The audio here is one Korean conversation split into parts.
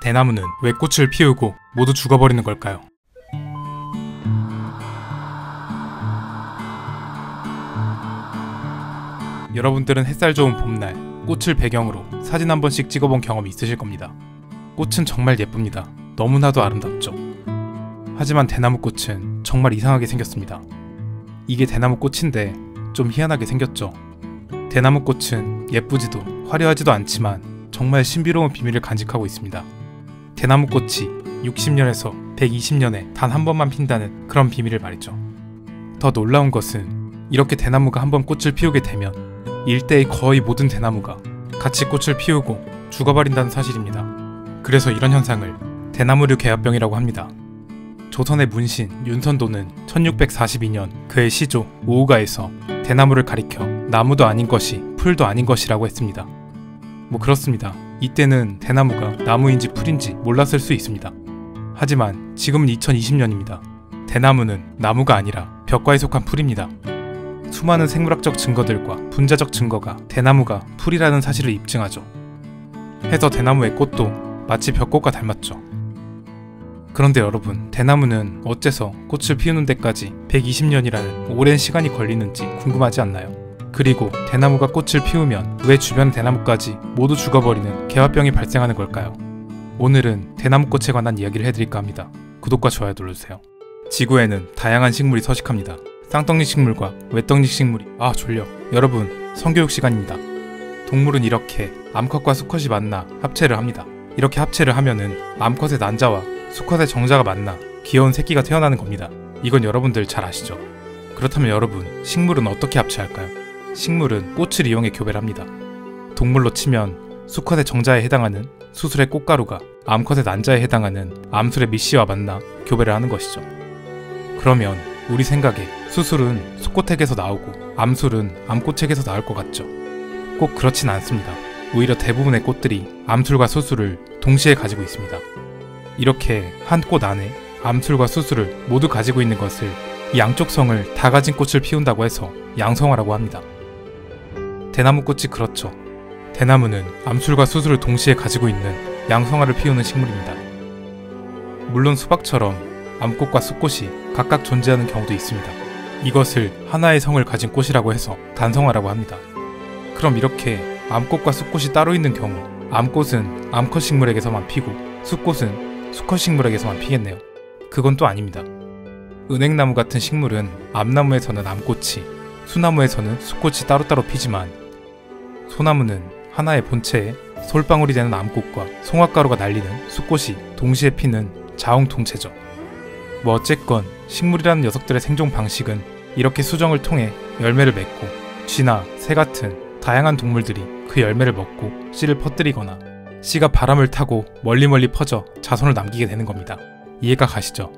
대나무는 왜 꽃을 피우고 모두 죽어버리는 걸까요? 여러분들은 햇살 좋은 봄날 꽃을 배경으로 사진 한 번씩 찍어본 경험이 있으실 겁니다. 꽃은 정말 예쁩니다. 너무나도 아름답죠. 하지만 대나무 꽃은 정말 이상하게 생겼습니다. 이게 대나무 꽃인데 좀 희한하게 생겼죠. 대나무 꽃은 예쁘지도 화려하지도 않지만 정말 신비로운 비밀을 간직하고 있습니다. 대나무 꽃이 60년에서 120년에 단 한 번만 핀다는 그런 비밀을 말이죠. 더 놀라운 것은 이렇게 대나무가 한 번 꽃을 피우게 되면 일대의 거의 모든 대나무가 같이 꽃을 피우고 죽어버린다는 사실입니다. 그래서 이런 현상을 대나무류 개화병이라고 합니다. 조선의 문신 윤선도는 1642년 그의 시조 오우가에서 대나무를 가리켜 나무도 아닌 것이 풀도 아닌 것이라고 했습니다. 뭐 그렇습니다. 이때는 대나무가 나무인지 풀인지 몰랐을 수 있습니다. 하지만 지금은 2020년입니다. 대나무는 나무가 아니라 벽과에 속한 풀입니다. 수많은 생물학적 증거들과 분자적 증거가 대나무가 풀이라는 사실을 입증하죠. 해서 대나무의 꽃도 마치 벽꽃과 닮았죠. 그런데 여러분, 대나무는 어째서 꽃을 피우는 데까지 120년이라는 오랜 시간이 걸리는지 궁금하지 않나요? 그리고 대나무가 꽃을 피우면 왜 주변 대나무까지 모두 죽어버리는 개화병이 발생하는 걸까요? 오늘은 대나무꽃에 관한 이야기를 해드릴까 합니다. 구독과 좋아요 눌러주세요. 지구에는 다양한 식물이 서식합니다. 쌍떡잎 식물과 외떡잎 식물이 졸려. 여러분, 성교육 시간입니다. 동물은 이렇게 암컷과 수컷이 만나 합체를 합니다. 이렇게 합체를 하면은 암컷의 난자와 수컷의 정자가 만나 귀여운 새끼가 태어나는 겁니다. 이건 여러분들 잘 아시죠? 그렇다면 여러분, 식물은 어떻게 합체할까요? 식물은 꽃을 이용해 교배를 합니다. 동물로 치면 수컷의 정자에 해당하는 수술의 꽃가루가 암컷의 난자에 해당하는 암술의 밑씨와 만나 교배를 하는 것이죠. 그러면 우리 생각에 수술은 수꽃액에서 나오고 암술은 암꽃액에서 나올 것 같죠? 꼭 그렇진 않습니다. 오히려 대부분의 꽃들이 암술과 수술을 동시에 가지고 있습니다. 이렇게 한 꽃 안에 암술과 수술을 모두 가지고 있는 것을 이 양쪽 성을 다 가진 꽃을 피운다고 해서 양성화라고 합니다. 대나무꽃이 그렇죠. 대나무는 암술과 수술을 동시에 가지고 있는 양성화를 피우는 식물입니다. 물론 수박처럼 암꽃과 수꽃이 각각 존재하는 경우도 있습니다. 이것을 하나의 성을 가진 꽃이라고 해서 단성화라고 합니다. 그럼 이렇게 암꽃과 수꽃이 따로 있는 경우 암꽃은 암컷 식물에게서만 피고 수꽃은 수컷 식물에게서만 피겠네요. 그건 또 아닙니다. 은행나무 같은 식물은 암나무에서는 암꽃이, 수나무에서는 수꽃이 따로따로 피지만 소나무는 하나의 본체에 솔방울이 되는 암꽃과 송화가루가 날리는 수꽃이 동시에 피는 자웅동체죠. 뭐 어쨌건 식물이라는 녀석들의 생존 방식은 이렇게 수정을 통해 열매를 맺고 쥐나 새 같은 다양한 동물들이 그 열매를 먹고 씨를 퍼뜨리거나 씨가 바람을 타고 멀리 퍼져 자손을 남기게 되는 겁니다. 이해가 가시죠?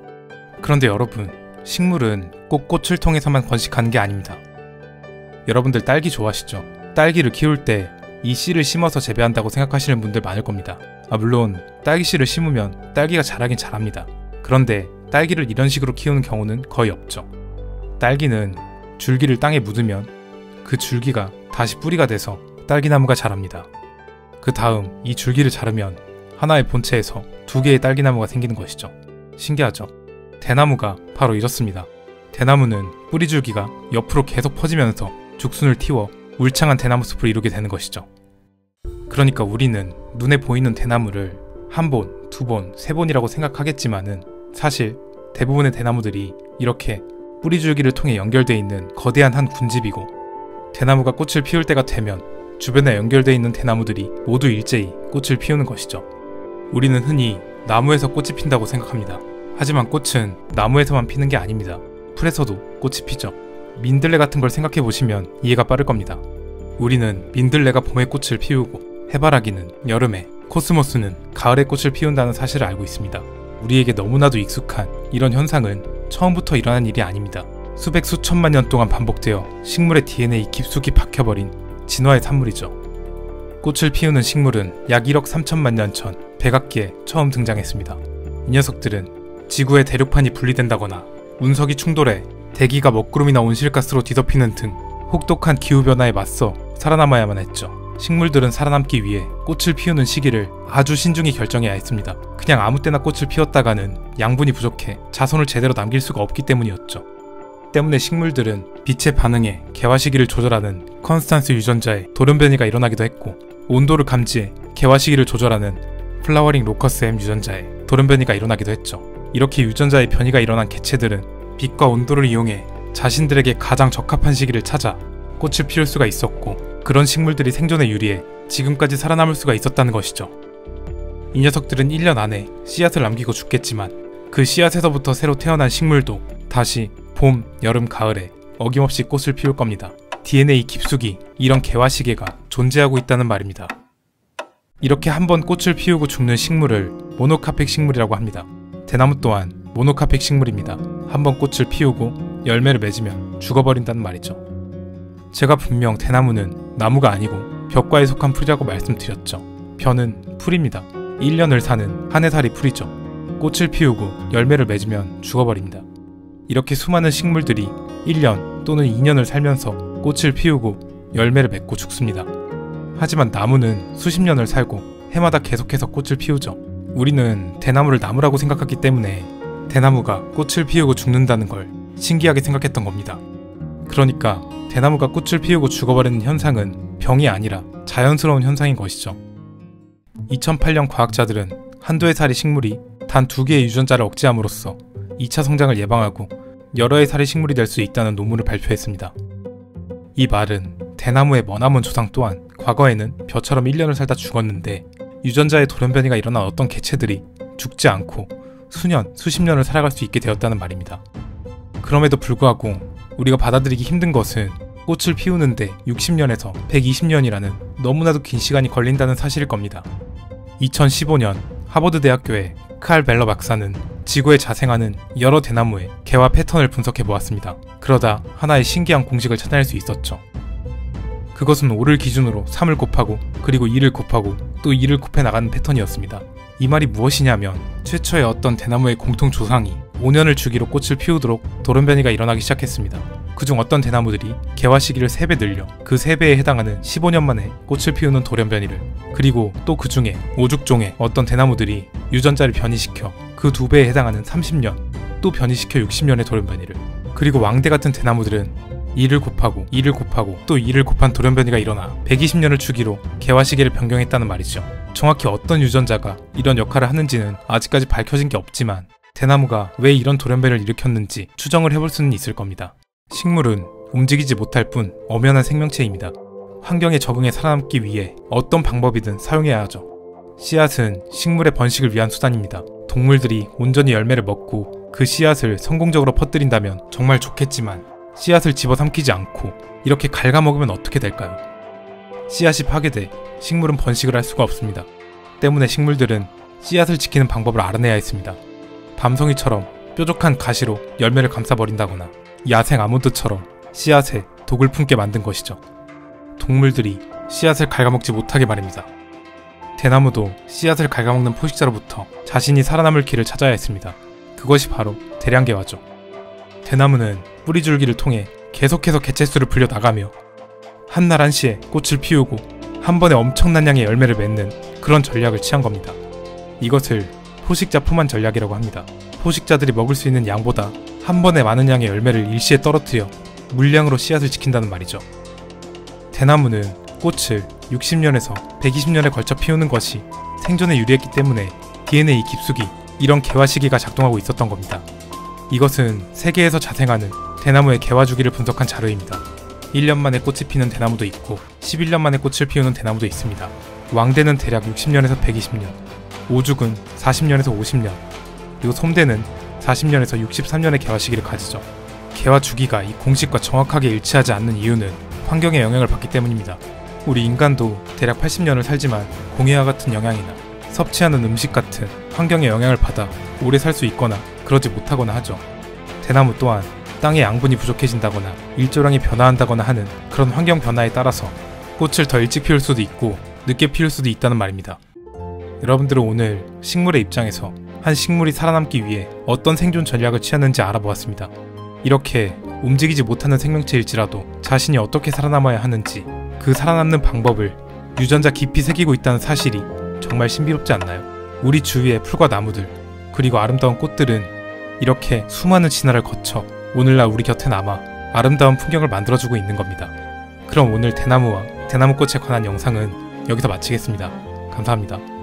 그런데 여러분, 식물은 꼭 꽃을 통해서만 번식하는 게 아닙니다. 여러분들 딸기 좋아하시죠? 딸기를 키울 때 이 씨를 심어서 재배한다고 생각하시는 분들 많을 겁니다. 물론 딸기 씨를 심으면 딸기가 자라긴 자랍니다. 그런데 딸기를 이런 식으로 키우는 경우는 거의 없죠. 딸기는 줄기를 땅에 묻으면 그 줄기가 다시 뿌리가 돼서 딸기나무가 자랍니다. 그 다음 이 줄기를 자르면 하나의 본체에서 두 개의 딸기나무가 생기는 것이죠. 신기하죠? 대나무가 바로 이렇습니다. 대나무는 뿌리줄기가 옆으로 계속 퍼지면서 죽순을 틔워 울창한 대나무 숲을 이루게 되는 것이죠. 그러니까 우리는 눈에 보이는 대나무를 한 번, 두 번, 세 번이라고 생각하겠지만은 사실 대부분의 대나무들이 이렇게 뿌리줄기를 통해 연결되어 있는 거대한 한 군집이고, 대나무가 꽃을 피울 때가 되면 주변에 연결되어 있는 대나무들이 모두 일제히 꽃을 피우는 것이죠. 우리는 흔히 나무에서 꽃이 핀다고 생각합니다. 하지만 꽃은 나무에서만 피는 게 아닙니다. 풀에서도 꽃이 피죠. 민들레 같은 걸 생각해 보시면 이해가 빠를 겁니다. 우리는 민들레가 봄에 꽃을 피우고 해바라기는 여름에, 코스모스는 가을에 꽃을 피운다는 사실을 알고 있습니다. 우리에게 너무나도 익숙한 이런 현상은 처음부터 일어난 일이 아닙니다. 수백 수천만 년 동안 반복되어 식물의 DNA에 깊숙이 박혀버린 진화의 산물이죠. 꽃을 피우는 식물은 약 1억 3천만 년 전 백악기에 처음 등장했습니다. 이 녀석들은 지구의 대륙판이 분리된다거나 운석이 충돌해 대기가 먹구름이나 온실가스로 뒤덮이는 등 혹독한 기후변화에 맞서 살아남아야만 했죠. 식물들은 살아남기 위해 꽃을 피우는 시기를 아주 신중히 결정해야 했습니다. 그냥 아무 때나 꽃을 피웠다가는 양분이 부족해 자손을 제대로 남길 수가 없기 때문이었죠. 때문에 식물들은 빛에 반응해 개화 시기를 조절하는 컨스탄스 유전자의 돌연변이가 일어나기도 했고, 온도를 감지해 개화 시기를 조절하는 플라워링 로커스 M 유전자의 돌연변이가 일어나기도 했죠. 이렇게 유전자의 변이가 일어난 개체들은 빛과 온도를 이용해 자신들에게 가장 적합한 시기를 찾아 꽃을 피울 수가 있었고, 그런 식물들이 생존에 유리해 지금까지 살아남을 수가 있었다는 것이죠. 이 녀석들은 1년 안에 씨앗을 남기고 죽겠지만 그 씨앗에서부터 새로 태어난 식물도 다시 봄, 여름, 가을에 어김없이 꽃을 피울 겁니다. DNA 깊숙이 이런 개화 시계가 존재하고 있다는 말입니다. 이렇게 한번 꽃을 피우고 죽는 식물을 모노카펙 식물이라고 합니다. 대나무 또한 모노카펙 식물입니다. 한번 꽃을 피우고 열매를 맺으면 죽어버린다는 말이죠. 제가 분명 대나무는 나무가 아니고 벽과에 속한 풀이라고 말씀드렸죠. 벼는 풀입니다. 1년을 사는 한 해살이 풀이죠. 꽃을 피우고 열매를 맺으면 죽어버립니다. 이렇게 수많은 식물들이 1년 또는 2년을 살면서 꽃을 피우고 열매를 맺고 죽습니다. 하지만 나무는 수십 년을 살고 해마다 계속해서 꽃을 피우죠. 우리는 대나무를 나무라고 생각하기 때문에 대나무가 꽃을 피우고 죽는다는 걸 신기하게 생각했던 겁니다. 그러니까 대나무가 꽃을 피우고 죽어버리는 현상은 병이 아니라 자연스러운 현상인 것이죠. 2008년 과학자들은 한두 해살이 식물이 단 2개의 유전자를 억제함으로써 2차 성장을 예방하고 여러 해살이 식물이 될 수 있다는 논문을 발표했습니다. 이 말은 대나무의 머나먼 조상 또한 과거에는 벼처럼 1년을 살다 죽었는데 유전자의 돌연변이가 일어난 어떤 개체들이 죽지 않고 수년, 수십 년을 살아갈 수 있게 되었다는 말입니다. 그럼에도 불구하고 우리가 받아들이기 힘든 것은 꽃을 피우는데 60년에서 120년이라는 너무나도 긴 시간이 걸린다는 사실일 겁니다. 2015년 하버드 대학교의 칼 벨러 박사는 지구에 자생하는 여러 대나무의 개화 패턴을 분석해 보았습니다. 그러다 하나의 신기한 공식을 찾아낼 수 있었죠. 그것은 5를 기준으로 3을 곱하고 그리고 2를 곱하고 또 2를 곱해 나가는 패턴이었습니다. 이 말이 무엇이냐면 최초의 어떤 대나무의 공통 조상이 5년을 주기로 꽃을 피우도록 돌연변이가 일어나기 시작했습니다. 그중 어떤 대나무들이 개화 시기를 3배 늘려 그 3배에 해당하는 15년 만에 꽃을 피우는 돌연변이를, 그리고 또 그 중에 오죽종의 어떤 대나무들이 유전자를 변이시켜 그 2배에 해당하는 30년, 또 변이시켜 60년의 돌연변이를, 그리고 왕대 같은 대나무들은 2를 곱하고 2를 곱하고 또 2를 곱한 돌연변이가 일어나 120년을 주기로 개화 시기를 변경했다는 말이죠. 정확히 어떤 유전자가 이런 역할을 하는지는 아직까지 밝혀진 게 없지만 대나무가 왜 이런 돌연변이를 일으켰는지 추정을 해볼 수는 있을 겁니다. 식물은 움직이지 못할 뿐 엄연한 생명체입니다. 환경에 적응해 살아남기 위해 어떤 방법이든 사용해야 하죠. 씨앗은 식물의 번식을 위한 수단입니다. 동물들이 온전히 열매를 먹고 그 씨앗을 성공적으로 퍼뜨린다면 정말 좋겠지만 씨앗을 집어삼키지 않고 이렇게 갉아먹으면 어떻게 될까요? 씨앗이 파괴돼 식물은 번식을 할 수가 없습니다. 때문에 식물들은 씨앗을 지키는 방법을 알아내야 했습니다. 밤송이처럼 뾰족한 가시로 열매를 감싸버린다거나 야생 아몬드처럼 씨앗에 독을 품게 만든 것이죠. 동물들이 씨앗을 갉아먹지 못하게 말입니다. 대나무도 씨앗을 갉아먹는 포식자로부터 자신이 살아남을 길을 찾아야 했습니다. 그것이 바로 대량개화죠. 대나무는 뿌리줄기를 통해 계속해서 개체수를 불려나가며 한날 한시에 꽃을 피우고 한 번에 엄청난 양의 열매를 맺는 그런 전략을 취한 겁니다. 이것을 포식자 포만 전략이라고 합니다. 포식자들이 먹을 수 있는 양보다 한 번에 많은 양의 열매를 일시에 떨어뜨려 물량으로 씨앗을 지킨다는 말이죠. 대나무는 꽃을 60년에서 120년에 걸쳐 피우는 것이 생존에 유리했기 때문에 DNA 깊숙이 이런 개화 시기가 작동하고 있었던 겁니다. 이것은 세계에서 자생하는 대나무의 개화 주기를 분석한 자료입니다. 1년 만에 꽃이 피는 대나무도 있고 11년 만에 꽃을 피우는 대나무도 있습니다. 왕대는 대략 60년에서 120년, 오죽은 40년에서 50년, 그리고 솜대는 40년에서 63년의 개화 시기를 가지죠. 개화 주기가 이 공식과 정확하게 일치하지 않는 이유는 환경의 영향을 받기 때문입니다. 우리 인간도 대략 80년을 살지만 공해와 같은 영향이나 섭취하는 음식 같은 환경의 영향을 받아 오래 살 수 있거나 그러지 못하거나 하죠. 대나무 또한 땅의 양분이 부족해진다거나 일조량이 변화한다거나 하는 그런 환경 변화에 따라서 꽃을 더 일찍 피울 수도 있고 늦게 피울 수도 있다는 말입니다. 여러분들은 오늘 식물의 입장에서 한 식물이 살아남기 위해 어떤 생존 전략을 취하는지 알아보았습니다. 이렇게 움직이지 못하는 생명체일지라도 자신이 어떻게 살아남아야 하는지, 그 살아남는 방법을 유전자 깊이 새기고 있다는 사실이 정말 신비롭지 않나요? 우리 주위의 풀과 나무들, 그리고 아름다운 꽃들은 이렇게 수많은 진화를 거쳐 오늘날 우리 곁에 남아 아름다운 풍경을 만들어주고 있는 겁니다. 그럼 오늘 대나무와 대나무꽃에 관한 영상은 여기서 마치겠습니다. 감사합니다.